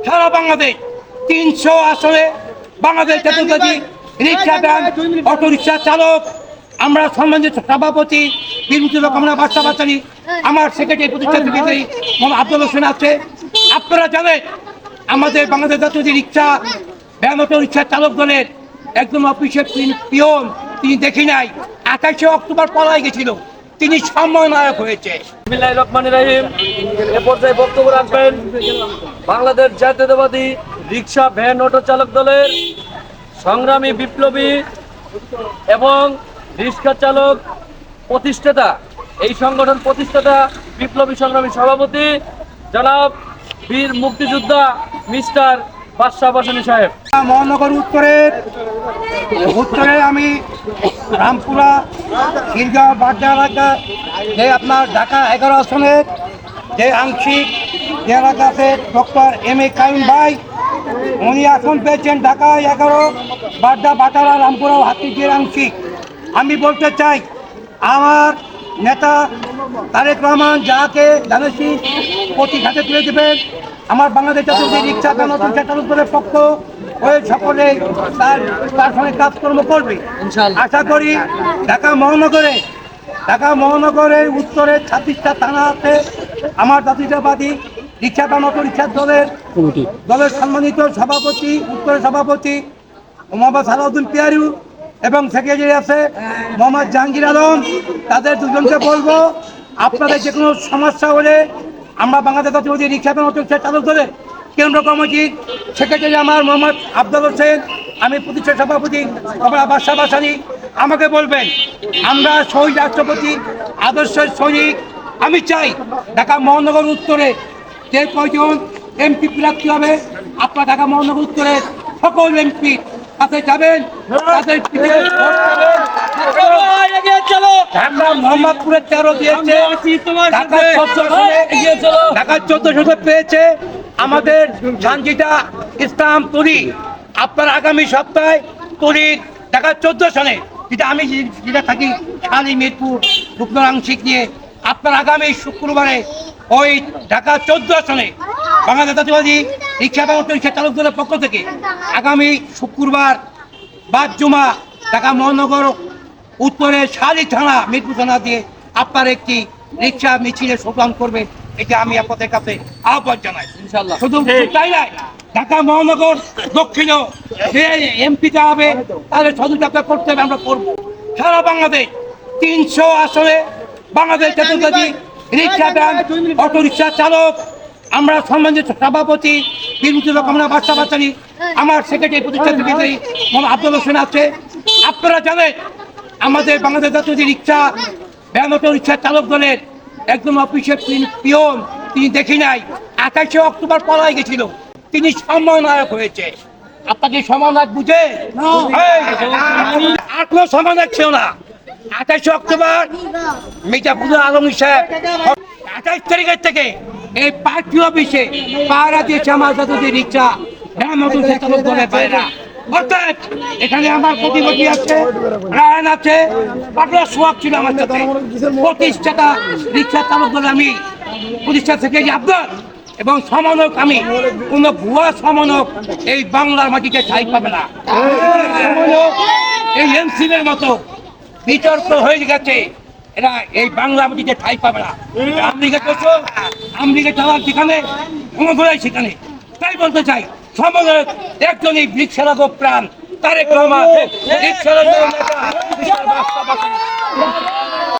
সারা বাংলাদেশ 300 আসনে বাংলাদেশ জাতীয়তাবাদী rickshaw van auto rickshaw চালক আমরা সম্মানিত সভাপতি বীরমুক্তির কামনা বাচ্চা বাচ্চারি আমার সেক্রেটারি প্রতিষ্ঠা সেক্রেটারি মোহাম্মদ আব্দুল হোসেন আছে। আপনারা জানেন আমাদের বাংলাদেশ জাতীয়তাবাদী রিক্সা ভ্যান অটো রিক্সা চালক দলের একজন অফিসের পিয়ন তিনি দেখি নাই 28 অক্টোবর পলাই গেছিল, তিনি সম্মাননায়ক হয়েছে। বিসমিল্লাহির রহমানির রহিম। এ পর্যায়ে বক্তব্য রাখবেন বাংলাদেশ জাতীয়তাবাদী রিক্সা ভ্যান অটো চালক দলের সংগ্রামী বিপ্লবী এবং রিক্সা চালক প্রতিষ্ঠাতা, এই সংগঠন প্রতিষ্ঠাতা বিপ্লবী সংগ্রামী সভাপতি জনাব বীর মুক্তিযোদ্ধা মিস্টার বাদশা বাসানী সাহেব। মহানগর উত্তরে আমি রামপুরা খিলগাঁও বাড্ডা এলাকা যে আপনার ঢাকা 11 আসনের যে আংশিক যে এলাকা আছে ডক্টর M.A. কাইম ভাই, উনি আসন পেয়েছেন ঢাকা 11 বাড্ডা বাটারা রামপুরা হাতিঝির আংশিক। আমি বলতে চাই আমার নেতা তারেক রহমান যাকে জানেছি প্রতি ঘাটে তুলে দেবেন, আমার বাংলাদেশ জাতীয় রিক্সা চালক দলের পক্ষ হয়ে সকলে তার সঙ্গে কাজকর্ম করবে আশা করি। ঢাকা মহানগরের উত্তরে 26টা থানা আছে। আমার জাতীয়তাবাদী রিক্সা ভ্যান অটো রিক্সা দলের সম্মানিত সভাপতি উত্তরের সভাপতি মোহাম্মদ সালাউদ্দিন পিয়ারু এবং সেক্রেটারি আছে মোহাম্মদ জাহাঙ্গীর আলম। তাদের দুজনকে বলবো আপনাদের যে কোনো সমস্যা হলে আমরা বাংলাদেশ জাতীয়তাবাদী রিক্সা ভ্যান অটো রিক্সা চালক দলের কেন্দ্র কমিটির সেক্রেটারি আমার মোহাম্মদ আব্দুল হোসেন, আমি প্রতিষ্ঠা সভাপতি আমরা বাদশা বাসানী। আমাকে বলবেন আমরা শহীদ রাষ্ট্রপতি আদর্শের সৈনিক। আমি চাই ঢাকা মহানগর উত্তরে যে কয়জন এমপি প্রার্থী হবে আপনার ঢাকা মহানগর উত্তরের সকল এমপি কাছে যাবেন, তাদের ঢাকা মোহাম্মদপুরের 13 দিয়েছে, ঢাকা 14 পেয়েছে আমাদের সানজিদা ইসলাম তুলি। আপনার আগামী সপ্তাহে তুলি ঢাকা 14 সনে, যেটা আমি যেটা থাকি শালী মিরপুর রূপনগর আংশিক নিয়ে, আপনার আগামী শুক্রবারে ওই ঢাকা 14 সনে বাংলাদেশ জাতীয়তাবাদী রিক্সা ভ্যান অটো রিক্সা চালক দলের পক্ষ থেকে আগামী শুক্রবার বাদ জুমা ঢাকা মহানগর উত্তরে শালী থানা মিরপুর থানা দিয়ে আপনার একটি রিক্সা মিছিলের শোভান করবে, এটা আমি আপনাদের কাছে আহ্বান জানাই। ইনশাআল্লাহ শুধু তাই নয়, ঢাকা মহানগর দক্ষিণেও যে এমপিটা হবে তাদের সহযোগিতা করতে হবে, আমরা করবো। সারা বাংলাদেশ 300 আসনে বাংলাদেশ জাতীয়তাবাদী রিক্সা ভ্যান অটো রিক্সা চালক আমরা সম্মানিত সভাপতি বীরমুক্তির কামনা বাচ্চা বাচ্চারি আমার সেক্রেটারি প্রতিষ্ঠা সেক্রেটারি মোহাম্মদ আব্দুল হোসেন আছে। আপনারা জানেন আমাদের বাংলাদেশ জাতীয় রিক্সা ভ্যান অটো রিক্সা চালক দলের একজন অফিসের পিয়ন তিনি দেখি নাই 28 অক্টোবর পলাই গেছিল, তিনি সম্মাননায়ক হয়েছে। আপনাকে সম্মাননায়ক বুঝে আর কোনো সম্মাননায়ক ছিল না। 28 অক্টোবর মির্জাফখরুল আলম সাহেব 28 তারিখের থেকে এই পার্টি অফিসে পাহারা দিয়েছে আমার জাতীয় রিক্সা ভ্যান অটো রিক্সা চালক দলের বাইরা। অর্থাৎ এখানে আমার প্রতিনিধি আছে, রায়ন আছে, আপনার সোয়াব ছিল আমার সাথে। প্রতিষ্ঠাতা রিক্সা চালক দলে আমি প্রতিষ্ঠা থেকে আপনার এবং সমানক আমি কোনো ভুয়া সমানক এই বাংলার মাটিতে ঠাঁই পাবে না। এই এনসিলের মতো বিতর্ক হয়ে গেছে, এরা এই বাংলা মাটিতে ঠাঁই পাবে না। আমেরিকা করছো, আমেরিকা চালাক যেখানে ক্ষমতাই সেখানে। তাই বলতে চাই সমাজের একজনই রিক্সা চালক প্রাণ তারেক রহমান।